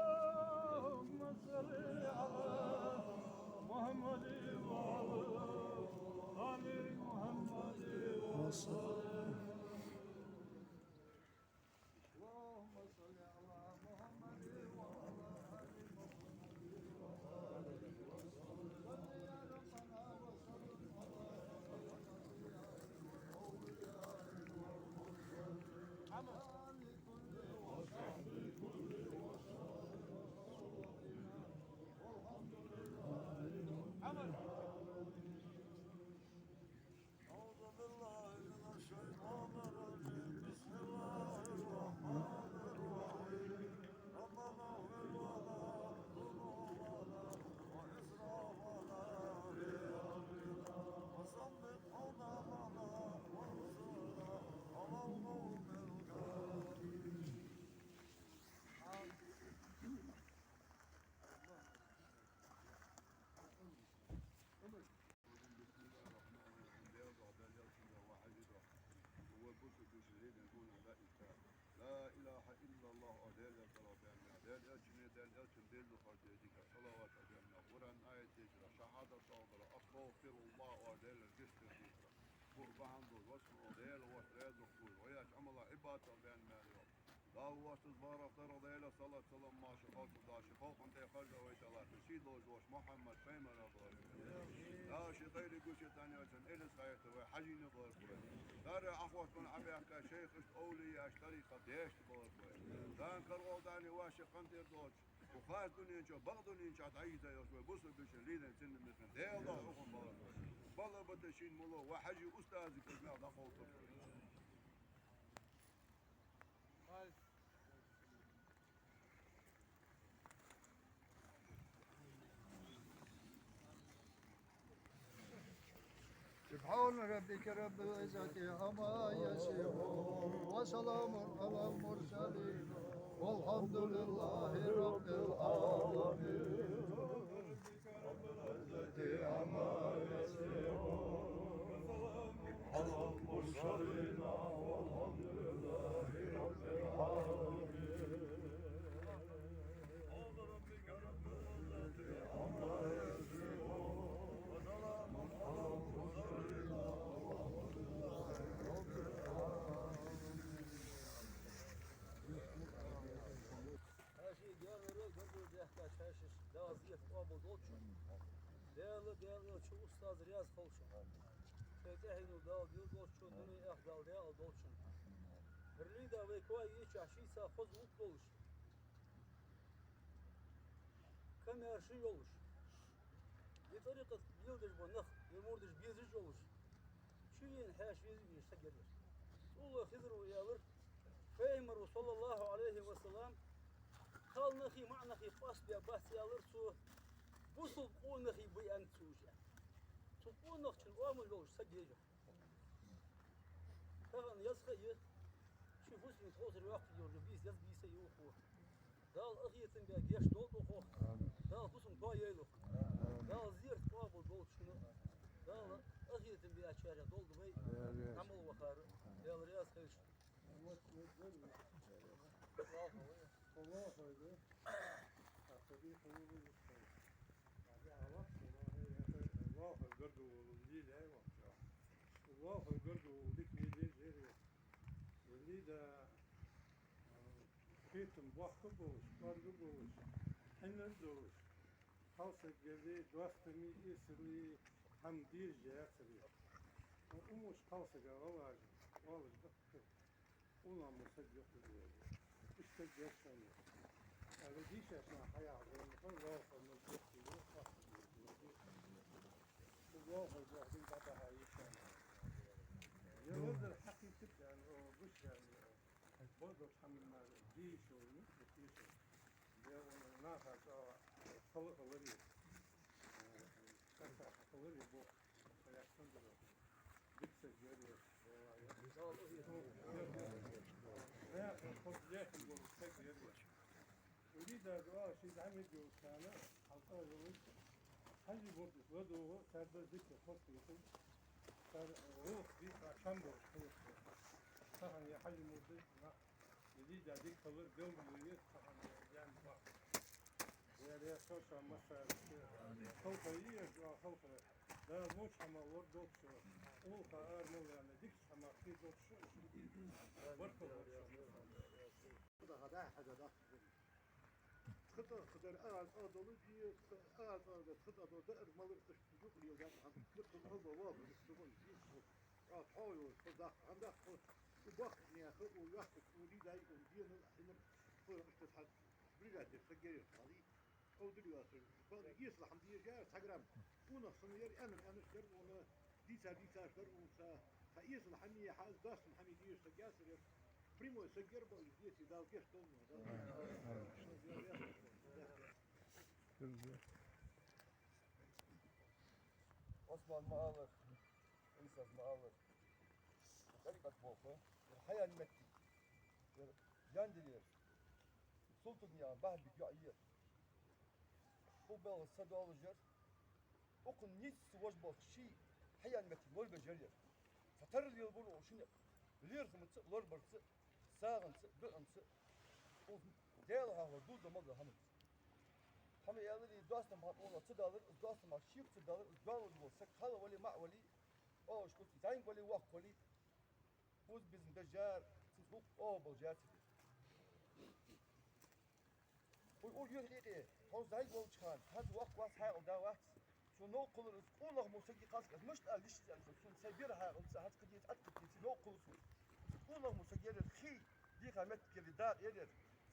Allahümme salli ala Muhammed ve ala Ali Muhammed ve salli. Allahümme salli ala Muhammed ve ala Ali Muhammed ve salli. Allahümme salli ala Muhammed ve ala Ali Muhammed ve salli. Allahümme salli ala Muhammed ve ala Ali Muhammed ve salli ya Rabbana ve salli ala لا إله إلا الله أدل طلبنا أدل أجن أدل أجن دل خديجك صلوات أجمنا قرآن آية تجرى شهادة صادرة أستغفر الله أدل الجسد ذكرى قربان دول واسم أدل واسراد نقول وياش عمل عبادة بين مالي لا واسط بارك ترى ديلا صلاة سلام ما شخاص دا شخاص أنت خرج ويت الله تسيد وجوش محمد فيما رضوان لا شيء غير قوش تاني عشان إلس خيرت وحجين بارك دار أخوات من عبيك شيخ أولي أشتري قديش بارك دان كرو داني واش قنتي دوش وخاز دنيا شو بغض دنيا شو تعيد يا شو بوس بشلينا سن مثل ده الله أخوان بارك بالله بتشين ملو وحجي أستاذك ما دخلت سبحان ربك رب العزة عما يصفون وسلام على المرسلين والحمد لله رب العالمين. ربك رب العزة عما يصفون المرسلين والحمد لله رب العالمين. قال ربك رب العزة عما يصفون وسلام على المرسلين والحمد لله رب العالمين. Her şey diğerleri gördüğü ihtiyaç her şey laziyet kabul olsun. Değerli çok ustaz riyaz olsun. Fetihinu dal diyor olsun, dünya ihdal değerli olsun. Birliği de ve koy hiç aşıysa koz mutlu olur. Kam her şey olur. Bir tarika yıldız bu nak, yumurduş bizir olur. Şu yin her şey işte gelir. Allah hizr ve yavur. Peygamber sallallahu aleyhi ve sellem قال نخي مع نخي قاس بيا بس يا لرسو بوصل قول نخي بي أن توجه تقول نخشن وامل لوش سجيجه كان يسخي شوف اسمه توصل وقت يورج بيس يز بيس يوخو دال أخي تنبيا جيش دول أخو دال بوسم با يلو دال زيرت قابل دول شنو دال أخي تنبيا شارع دول دبي عمل وخار دال رياض خيش الله خير أخذي حلول الإسلام بعد عرفت الله خير ولي لا وقع الله خير وليك لي زيري ولي ده كيتم وقت بوش قرب بوش حنا دوش خاصة جدي دوستني إسري حمدير جاتري ومش خاصة والله والله دكتور ولا مصدق işte gösteriyor. Yani bir şey hayatımızın ruhu mülkiyeti bu ruhu zaten daha iyi şey. Yıllardır hakikaten o bu şey burada tamamen değişiyor, değişiyor. Ve onun nafası kalıcı. Kalıcı bu hayatında da bitse görüyor. لا خذ ياكل ومستكبر يرجع اريد دعاء شيء عمل جو كان حلقه يوم حل برضه وده صار ذكر خط يكون صار روح في شامبر طبعا يا حل مده جديد هذيك خبر جو مليت طبعا يعني بقى يا يا صوصه مثلا خوف يرجع خوف ده مش حما ورد او قرار مو يعني ديك حما في دوتش هذا حاجة ده خطر أرض دي أرض خطر ده المال تشوف اليوم عن خطر هذا واضح تقول حاول خذ عندك وباخ يا أخي وياخذ ولي ده ودينا إحنا فوق استفاد برجع تسجل هذه أو دلوقتي فهذا يصلح عندي جاء تجرم ونص مليار أنا اشتري ولا ديسا اشتري وسا فيصلح عني حال داس محمد يستجاسر primo se gerbo i djeci dao gesto Osman Mağalır, İsas Mağalır. Tarikat boku, hayal mekki. Yandiliyor. Sultan ya, bahbi gü'ayyir. Bu bel sadı alıcır. Okun nit suvaş bol şi hayal mekki bol beceriyor. Fatar diyor bunu şunu. Biliyor musun? Lor barsı, sağınsı, bıınsı. O değerli hava dul da hamı. Hamı yerleri dostum hat ona tıdalır, dostum hat şif tıdalır, ızbalı olsa kala veli ma'veli. O şkut zayn veli vak veli. Uz bizim dejar, siz huk o bol jati. O yürüyedi. Toz zayn bol çıkan. Haz vak vas hay o da vakt. Şu no kuluruz. Allah musiki kaskas. Müşt al liş yani. Şu sebir hay o haz kıdiyet at kıdiyet no kulursun. Allah musiki yedir. Khi di kıymet kiri dar yedir.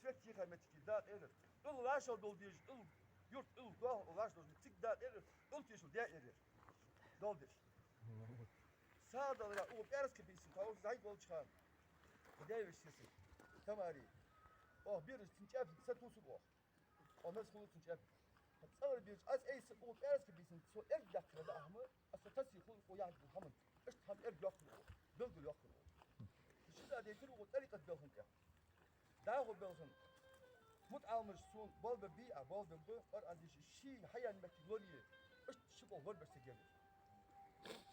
Svet di kıymet kiri dar yedir. Dol laşa dol diye dol yurt dol dol laşa dol tik dar yedir. Dol tişul diye yedir. Dol dir. Sağda da o pers kıbisin. Tavuk zayn bol çıkan. Hidayet versin. Tamari. Oh bir tinçap satusu bu. O mesulu tinçap. تصور بيج أس أي سقوط أرس كبيسن سو إرجع كذا أهم أستطيع خلق وياك محمد إيش تهم إرجع خلق بلد يخلق الشيء ده يتلو طريقة بلهم كه ده هو بلهم متعامل سون بال ببيع بال ببيع أر عندي شيء حياة مكتولية إيش تشوفه ورد بس تجيب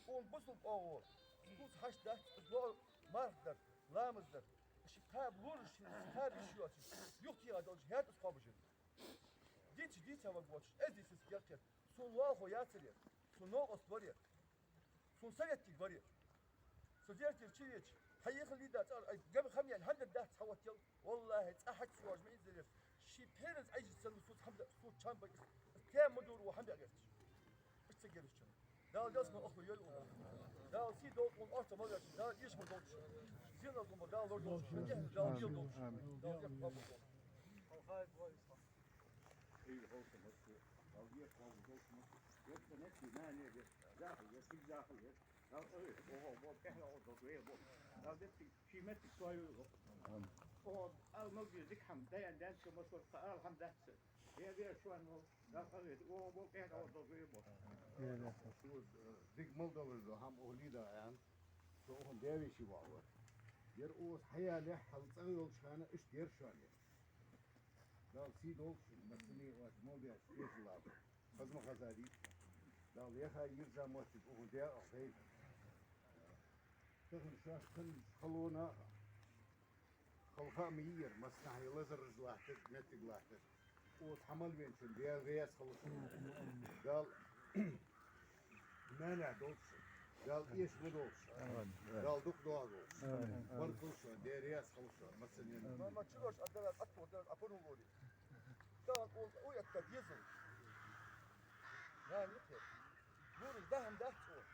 وان بصل أو Spus haşta, spus markdır, lamızdır. Şikab vuruş, şikab işiyor. Yok diye adam her ıskabıcı. Diç ama bu. Ezisiz gerçek. Sunwa hoyatır. Sunno osvarır. Sun sayettik var. Sözertir çiğiç. Hayıklı lider. Gemi hamyan hamda da tawat yıl. Vallahi tahat suaj mı izlenir. Şi perez aciz sanı sus hamda sus çamba. Tem mudur ve hamda gerç. İşte gelişçe. Daha yazma aklı yol ola. Daha si dol on orta mal gerç. Daha iş mi dol. Zin olma daha lor dol. Daha yıl dol. Daha yıl dol. اي هوسه بس او يقوم هوسه يبقى نفسي ما نقدر داخل يسيب داخل او ايه هو هو احنا اوضه بو لو دتي في مت شويه هو او موجود ذيك حمد ده ده كما صار قال حمد هي دي شو انه لا قال هو هو احنا اوضه بو ذيك مولدو هم اوليدا يعني شو هم داوي شي واو يرقص حيا لح حلصقوا شانه ايش دير شانه دال سي dolsun مسني وات موبيا سبيس لاب فزم غزالي دال يخا يرجع موت وهديا غيب تخن شاش خن خلونا خلفا مير مسنا هي لزر رجلاحتك نتق لاحتك وتحمل بين شن ديا غياس خلصنا قال مانع dolsun قال ايش بدولش قال دوك دوغوش ورقوش ديا رياس خلصنا مسني ما تشوفش أدرس أكتر أدرس أبونو غوري. كان أو يكتديزل. يعني كده. بورز دهم ده صور.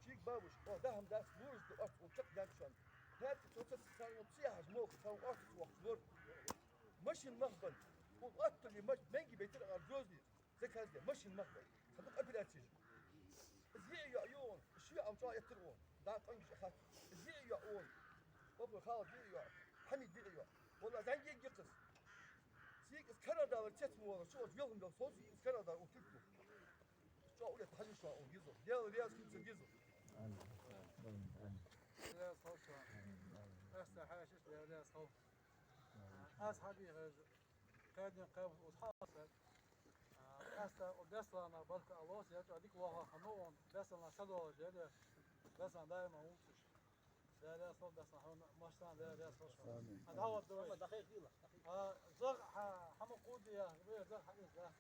شيك بابوش أو دهم ده بورز ده أرض وشق ده شان. هات توصل سان وبسيح جموك سان أرض وقت ور. مش المخبل. وقت اللي مش بنجي بيتر أرجوزي. زي كذا مش المخبل. صدق أبلاتيش. زي يعيون. شو عم جاي يترون. ده تنجش أخاك. زي يعيون. بابو خالد زي يعيون. حميد زي يعيون. والله زنجي يقص. سيك اسكندا والتسمو ولا شو يوم ده صوت اسكندا وتكتو شو أقول تحلي شو أقول جزء يا رياض كنت جزء لا صوت هسه حاجة لا صوت أصحابي قاعدين قابل وتحاصل هسه ودرس أنا برك الله سيرجع ديك واقع خنوون درس أنا سدوا جد درس أنا دائما ومسش لا صوت درس أنا ماشان لا صوت أنا هو الدوي دقيق يلا زغ حمقودي يا زغ حديث زغ